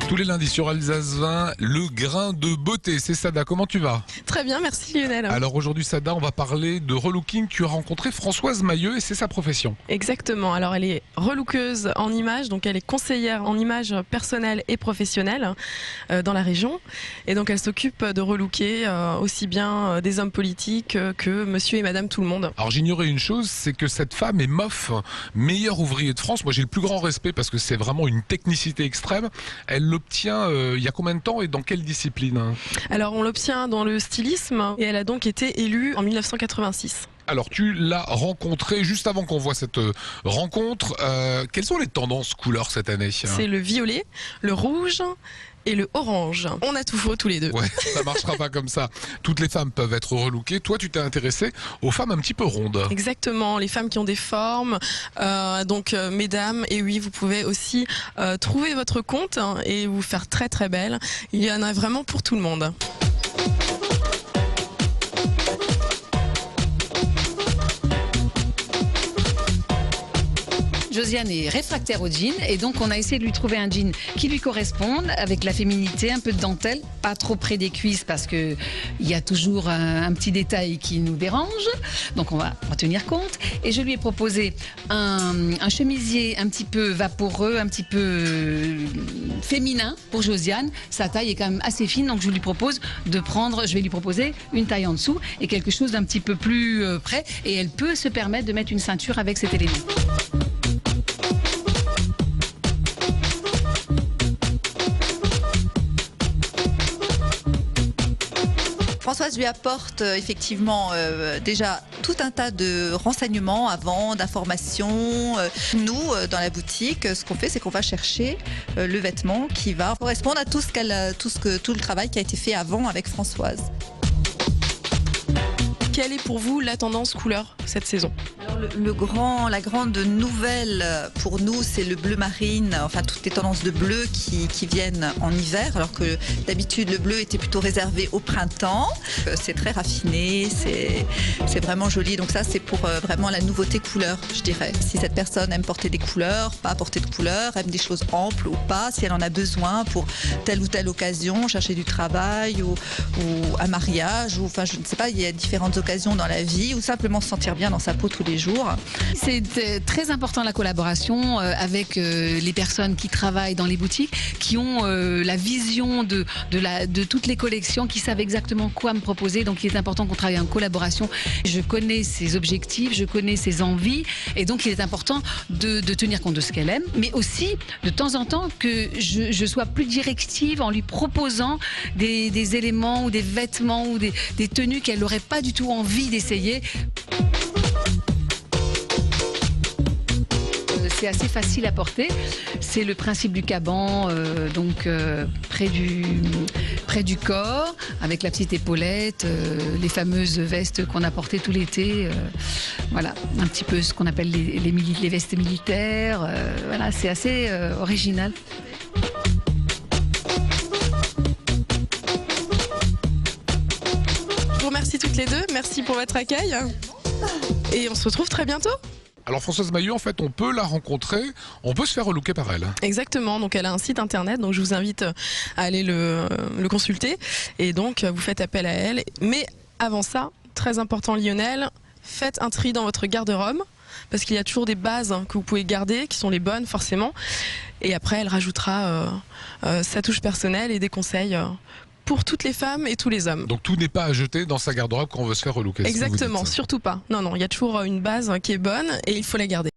Tous les lundis sur Alsace 20, le grain de beauté. C'est Sada, comment tu vas? Très bien, merci Lionel. Alors aujourd'hui Sada, on va parler de relooking. Tu as rencontré Françoise Mailleux et c'est sa profession. Exactement, alors elle est relookeuse en images, donc elle est conseillère en images personnelles et professionnelles dans la région. Et donc elle s'occupe de relooker aussi bien des hommes politiques que monsieur et madame tout le monde. Alors j'ignorais une chose, c'est que cette femme est MOF, meilleur ouvrier de France. Moi j'ai le plus grand respect parce que c'est vraiment une technicité extrême. Elle l'obtient il y a combien de temps et dans quelle discipline? Alors on l'obtient dans le stylisme et elle a donc été élue en 1986. Alors tu l'as rencontrée juste avant qu'on voit cette rencontre. Quelles sont les tendances couleurs cette année? C'est le violet, le rouge et le orange. On a tout faux tous les deux. Ouais, ça marchera pas comme ça. Toutes les femmes peuvent être relookées. Toi, tu t'es intéressé aux femmes un petit peu rondes. Exactement, les femmes qui ont des formes. Mesdames, et oui, vous pouvez aussi trouver votre compte et vous faire très très belle. Il y en a vraiment pour tout le monde. Josiane est réfractaire au jean et donc on a essayé de lui trouver un jean qui lui corresponde avec la féminité, un peu de dentelle, pas trop près des cuisses parce que il y a toujours un petit détail qui nous dérange, donc on va en tenir compte. Et je lui ai proposé un chemisier un petit peu vaporeux, un petit peu féminin pour Josiane. Sa taille est quand même assez fine, donc je lui propose de prendre, je vais lui proposer une taille en dessous et quelque chose d'un petit peu plus près, et elle peut se permettre de mettre une ceinture avec cet élément. Françoise lui apporte effectivement déjà tout un tas de renseignements avant, d'informations. Nous, dans la boutique, ce qu'on fait, c'est qu'on va chercher le vêtement qui va correspondre à tout le travail qui a été fait avant avec Françoise. Quelle est pour vous la tendance couleur cette saison? Alors la grande nouvelle pour nous, c'est le bleu marine, enfin toutes les tendances de bleu qui viennent en hiver, alors que d'habitude le bleu était plutôt réservé au printemps. C'est très raffiné, c'est vraiment joli, donc ça c'est pour vraiment la nouveauté couleur, je dirais. Si cette personne aime porter des couleurs, pas porter de couleurs, aime des choses amples ou pas, si elle en a besoin pour telle ou telle occasion, chercher du travail ou un mariage, ou enfin je ne sais pas, il y a différentes occasions dans la vie, ou simplement se sentir bien dans sa peau tous les jours. C'est très important la collaboration avec les personnes qui travaillent dans les boutiques, qui ont la vision de toutes les collections, qui savent exactement quoi me proposer. Donc il est important qu'on travaille en collaboration. Je connais ses objectifs, je connais ses envies, et donc il est important de tenir compte de ce qu'elle aime, mais aussi de temps en temps que je sois plus directive en lui proposant des éléments ou des vêtements ou des tenues qu'elle n'aurait pas du tout envie d'essayer. C'est assez facile à porter. C'est le principe du caban, près du corps, avec la petite épaulette, les fameuses vestes qu'on a portées tout l'été. Voilà, un petit peu ce qu'on appelle les vestes militaires. Voilà, c'est assez original. Je vous remercie toutes les deux, merci pour votre accueil. Et on se retrouve très bientôt. Alors Françoise Mailleux, en fait, on peut la rencontrer, on peut se faire relooker par elle. Exactement, donc elle a un site internet, donc je vous invite à aller le consulter, et donc vous faites appel à elle. Mais avant ça, très important Lionel, faites un tri dans votre garde-robe, parce qu'il y a toujours des bases que vous pouvez garder, qui sont les bonnes forcément, et après elle rajoutera sa touche personnelle et des conseils pour toutes les femmes et tous les hommes. Donc tout n'est pas à jeter dans sa garde-robe quand on veut se faire relooker. Exactement, surtout pas. Non, il y a toujours une base qui est bonne et il faut la garder.